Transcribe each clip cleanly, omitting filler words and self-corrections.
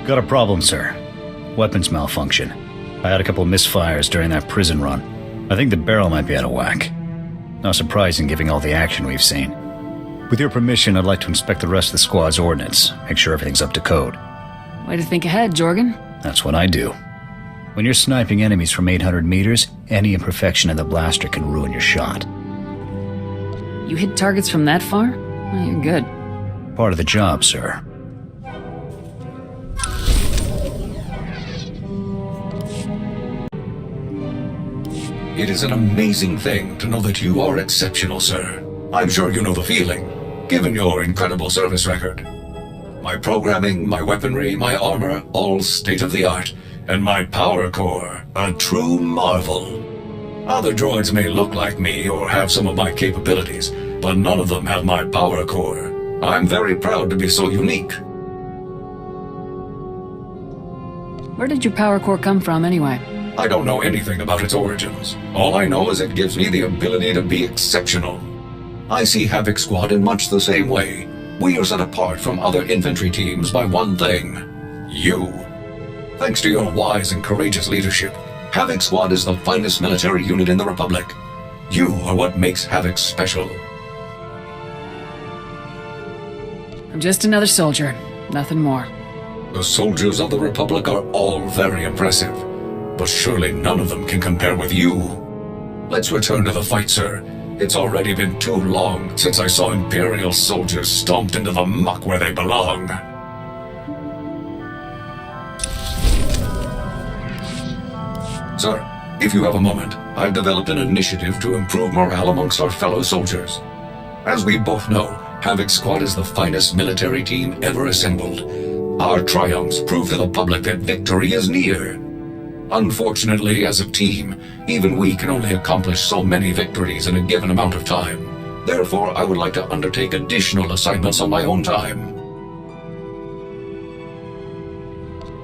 Got a problem, sir. Weapons malfunction. I had a couple of misfires during that prison run. I think the barrel might be out of whack. Not surprising given all the action we've seen. With your permission, I'd like to inspect the rest of the squad's ordnance, make sure everything's up to code. Way to think ahead, Jorgen. That's what I do. When you're sniping enemies from 800 meters, any imperfection in the blaster can ruin your shot. You hit targets from that far? Well, you're good. Part of the job, sir. It is an amazing thing to know that you are exceptional, sir. I'm sure you know the feeling, given your incredible service record. My programming, my weaponry, my armor, all state-of-the-art, and my power core, a true marvel. Other droids may look like me or have some of my capabilities, but none of them have my power core. I'm very proud to be so unique. Where did your power core come from, anyway? I don't know anything about its origins. All I know is it gives me the ability to be exceptional. I see Havoc Squad in much the same way. We are set apart from other infantry teams by one thing: you. Thanks to your wise and courageous leadership, Havoc Squad is the finest military unit in the Republic. You are what makes Havoc special. I'm just another soldier, nothing more. The soldiers of the Republic are all very impressive, but surely none of them can compare with you. Let's return to the fight, sir. It's already been too long since I saw Imperial soldiers stomped into the muck where they belong. Sir, if you have a moment, I've developed an initiative to improve morale amongst our fellow soldiers. As we both know, Havoc Squad is the finest military team ever assembled. Our triumphs prove to the public that victory is near. Unfortunately, as a team, even we can only accomplish so many victories in a given amount of time. Therefore, I would like to undertake additional assignments on my own time.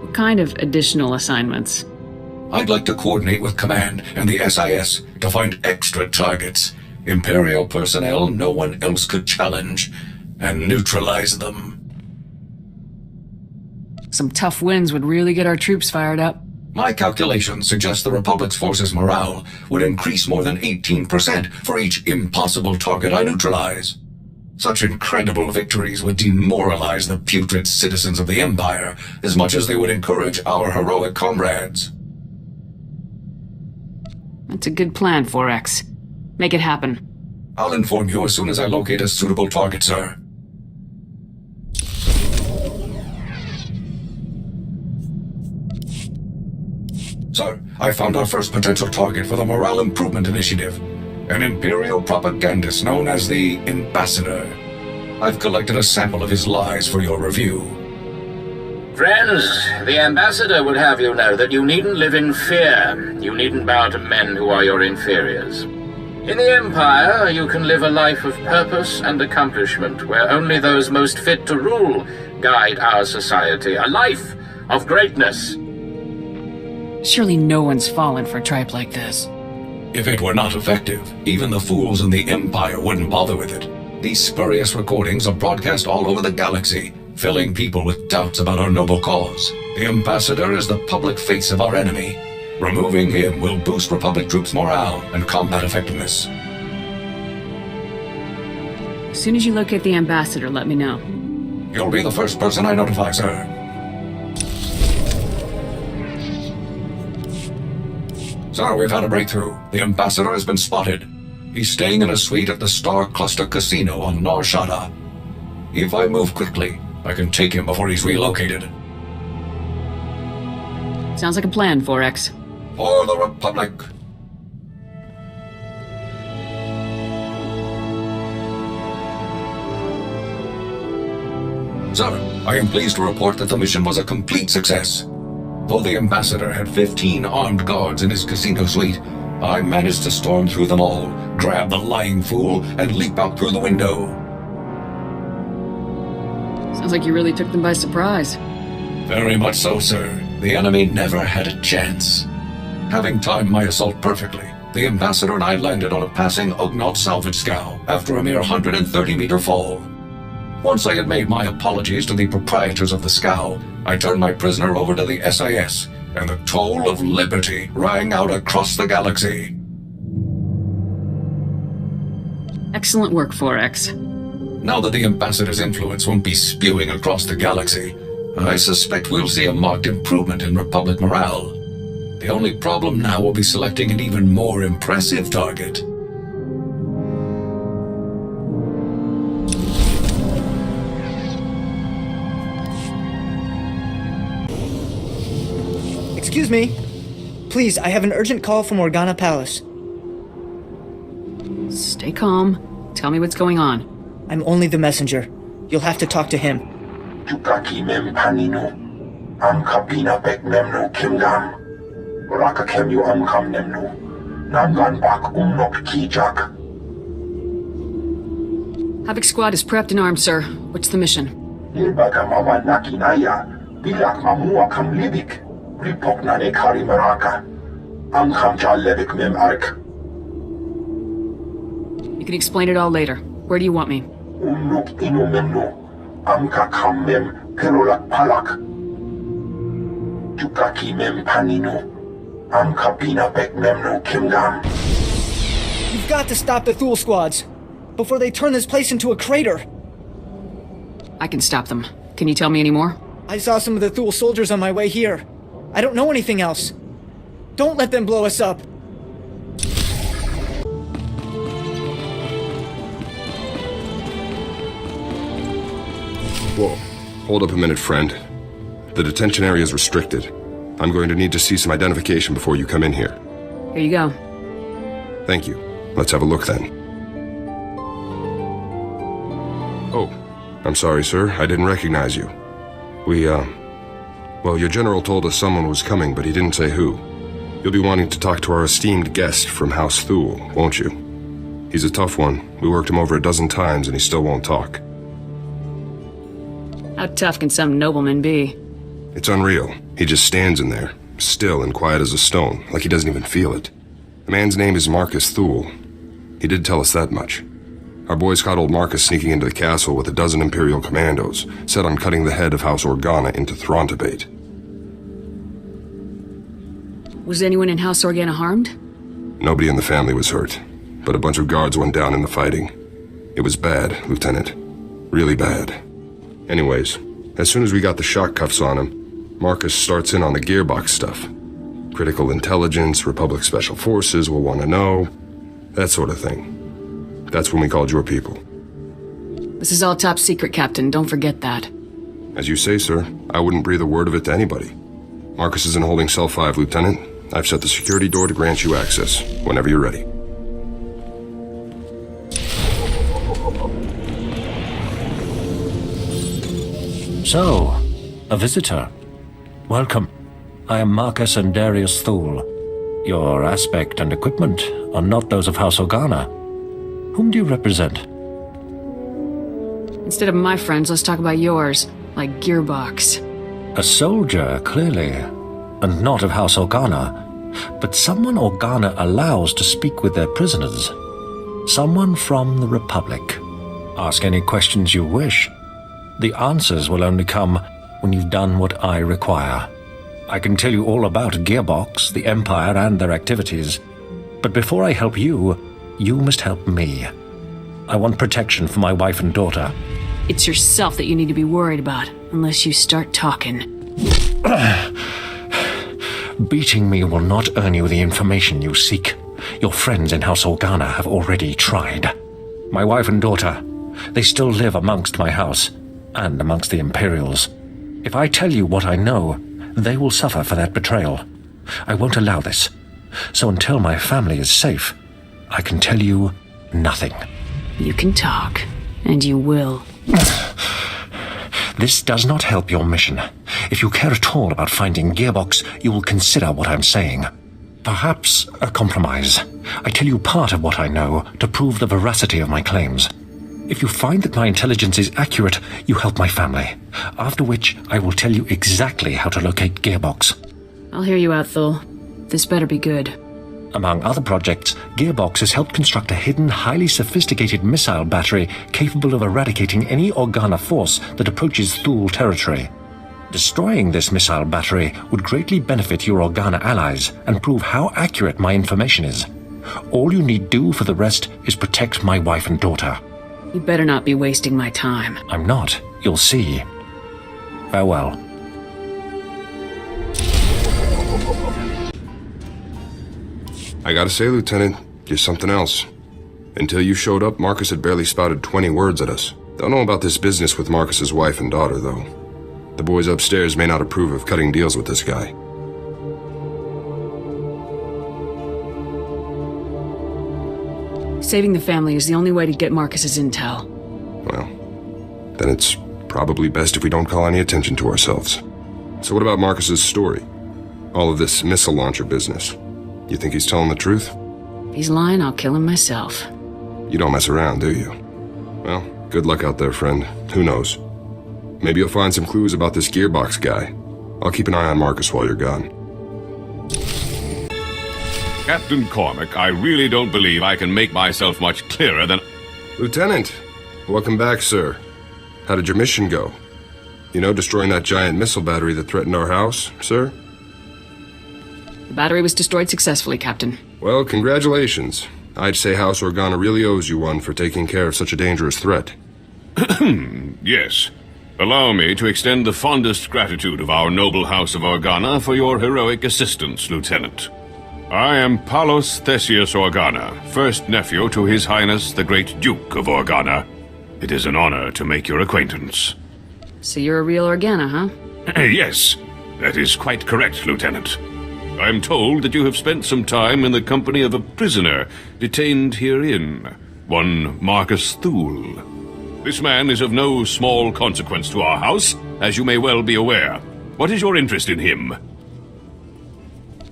What kind of additional assignments? I'd like to coordinate with Command and the SIS to find extra targets, Imperial personnel no one else could challenge, and neutralize them. Some tough wins would really get our troops fired up. My calculations suggest the Republic's forces' morale would increase more than 18% for each impossible target I neutralize. Such incredible victories would demoralize the putrid citizens of the Empire as much as they would encourage our heroic comrades. That's a good plan, 4X. Make it happen. I'll inform you as soon as I locate a suitable target, sir. Sir, I found our first potential target for the Morale Improvement Initiative, an Imperial propagandist known as the Ambassador. I've collected a sample of his lies for your review. Friends, the Ambassador would have you know that you needn't live in fear. You needn't bow to men who are your inferiors. In the Empire, you can live a life of purpose and accomplishment, where only those most fit to rule guide our society. A life of greatness. Surely no one's fallen for a tripe like this. If it were not effective, even the fools in the Empire wouldn't bother with it. These spurious recordings are broadcast all over the galaxy, filling people with doubts about our noble cause. The Ambassador is the public face of our enemy. Removing him will boost Republic troops' morale and combat effectiveness. As soon as you locate the Ambassador, let me know. You'll be the first person I notify, sir. Sir, we've had a breakthrough. The Ambassador has been spotted. He's staying in a suite at the Star Cluster Casino on Nar Shaddaa. If I move quickly, I can take him before he's relocated. Sounds like a plan, 4X. For the Republic! Sir, I am pleased to report that the mission was a complete success. Though the Ambassador had 15 armed guards in his casino suite, I managed to storm through them all, grab the lying fool, and leap out through the window. Sounds like you really took them by surprise. Very much so, sir. The enemy never had a chance. Having timed my assault perfectly, the Ambassador and I landed on a passing Ugnaught salvage scow after a mere 130-meter fall. Once I had made my apologies to the proprietors of the scow, I turned my prisoner over to the SIS, and the toll of liberty rang out across the galaxy. Excellent work, 4X. Now that the Ambassador's influence won't be spewing across the galaxy, I suspect we'll see a marked improvement in Republic morale. The only problem now will be selecting an even more impressive target. Excuse me. Please, I have an urgent call from Organa Palace. Stay calm. Tell me what's going on. I'm only the messenger. You'll have to talk to him. Tukaki mem panino. Am kapina bek memno kimgam. Raka kemyu am kam nemno. Namgan bak umnok kijak. Havoc Squad is prepped and armed, sir. What's the mission? Ilbaga mama nakinaya. Bilak mamua kam libik. Ripokna ne kari maraka. Am kam jalebik mem ark. You can explain it all later. Where do you want me? Umnok ino memno. Am ka kam mem perolak palak. Tukaki mem panino. Am kapina bek memno kimgam. You've got to stop the Thule squads before they turn this place into a crater. I can stop them. Can you tell me any more? I saw some of the Thule soldiers on my way here. I don't know anything else. Don't let them blow us up. Whoa. Hold up a minute, friend. The detention area is restricted. I'm going to need to see some identification before you come in here. Here you go. Thank you. Let's have a look then. Oh, I'm sorry, sir. I didn't recognize you. Well, your general told us someone was coming, but he didn't say who. You'll be wanting to talk to our esteemed guest from House Thule, won't you? He's a tough one. We worked him over a dozen times and he still won't talk. How tough can some nobleman be? It's unreal. He just stands in there, still and quiet as a stone, like he doesn't even feel it. The man's name is Marcus Thule. He did tell us that much. Our boys caught old Marcus sneaking into the castle with a dozen Imperial commandos, set on cutting the head of House Organa into Throntabate. Was anyone in House Organa harmed? Nobody in the family was hurt, but a bunch of guards went down in the fighting. It was bad, Lieutenant. Really bad. Anyways, as soon as we got the shock cuffs on him, Marcus starts in on the gearbox stuff. Critical intelligence, Republic Special Forces will want to know, that sort of thing. That's when we called your people. This is all top secret, Captain. Don't forget that. As you say, sir, I wouldn't breathe a word of it to anybody. Marcus is in holding cell 5, Lieutenant. I've set the security door to grant you access, whenever you're ready. So, a visitor. Welcome. I am Marcus and Darius Thule. Your aspect and equipment are not those of House Organa. Whom do you represent? Instead of my friends, let's talk about yours, like Gearbox. A soldier, clearly, and not of House Organa, but someone Organa allows to speak with their prisoners. Someone from the Republic. Ask any questions you wish. The answers will only come when you've done what I require. I can tell you all about Gearbox, the Empire, and their activities. But before I help you, you must help me. I want protection for my wife and daughter. It's yourself that you need to be worried about, unless you start talking. Beating me will not earn you the information you seek. Your friends in House Organa have already tried. My wife and daughter, they still live amongst my house, and amongst the Imperials. If I tell you what I know, they will suffer for that betrayal. I won't allow this. So until my family is safe, I can tell you nothing. You can talk, and you will. This does not help your mission. If you care at all about finding Gearbox, you will consider what I'm saying. Perhaps a compromise. I tell you part of what I know to prove the veracity of my claims. If you find that my intelligence is accurate, you help my family. After which, I will tell you exactly how to locate Gearbox. I'll hear you out, Thule. This better be good. Among other projects, Gearbox has helped construct a hidden, highly sophisticated missile battery capable of eradicating any Organa force that approaches Thule territory. Destroying this missile battery would greatly benefit your Organa allies and prove how accurate my information is. All you need do for the rest is protect my wife and daughter. You better not be wasting my time. I'm not. You'll see. Farewell. I gotta say, Lieutenant, you're something else. Until you showed up, Marcus had barely spouted 20 words at us. Don't know about this business with Marcus's wife and daughter, though. The boys upstairs may not approve of cutting deals with this guy. Saving the family is the only way to get Marcus's intel. Well, then it's probably best if we don't call any attention to ourselves. So what about Marcus's story? All of this missile launcher business. You think he's telling the truth? If he's lying, I'll kill him myself. You don't mess around, do you? Well, good luck out there, friend. Who knows? Maybe you'll find some clues about this Gearbox guy. I'll keep an eye on Marcus while you're gone. Captain Cormac, I really don't believe I can make myself much clearer than... Lieutenant! Welcome back, sir. How did your mission go? You know, destroying that giant missile battery that threatened our house, sir? The battery was destroyed successfully, Captain. Well, congratulations. I'd say House Organa really owes you one for taking care of such a dangerous threat. Yes. Allow me to extend the fondest gratitude of our noble House of Organa for your heroic assistance, Lieutenant. I am Palos Theseus Organa, first nephew to His Highness the Great Duke of Organa. It is an honor to make your acquaintance. So you're a real Organa, huh? Yes, that is quite correct, Lieutenant. I'm told that you have spent some time in the company of a prisoner detained herein, one Marcus Thule. This man is of no small consequence to our house, as you may well be aware. What is your interest in him?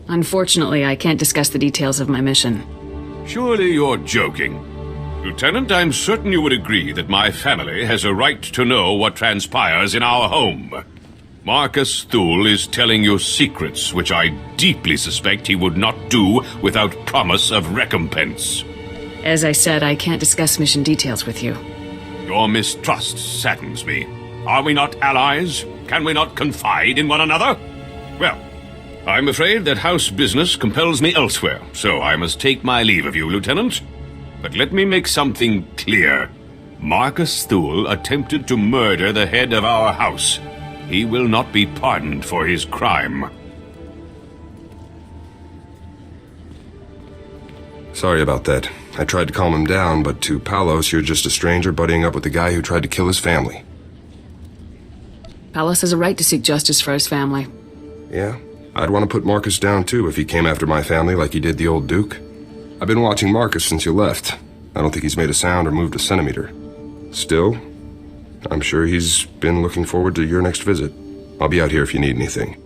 Unfortunately, I can't discuss the details of my mission. Surely you're joking. Lieutenant, I'm certain you would agree that my family has a right to know what transpires in our home. Marcus Thule is telling you secrets which I deeply suspect he would not do without promise of recompense. As I said, I can't discuss mission details with you. Your mistrust saddens me. Are we not allies? Can we not confide in one another? Well, I'm afraid that house business compels me elsewhere, so I must take my leave of you, Lieutenant. But let me make something clear. Marcus Thule attempted to murder the head of our house. He will not be pardoned for his crime. Sorry about that. I tried to calm him down, but to Palos, you're just a stranger buddying up with the guy who tried to kill his family. Palos has a right to seek justice for his family. Yeah, I'd want to put Marcus down too if he came after my family like he did the old Duke. I've been watching Marcus since you left. I don't think he's made a sound or moved a centimeter. Still, I'm sure he's been looking forward to your next visit. I'll be out here if you need anything.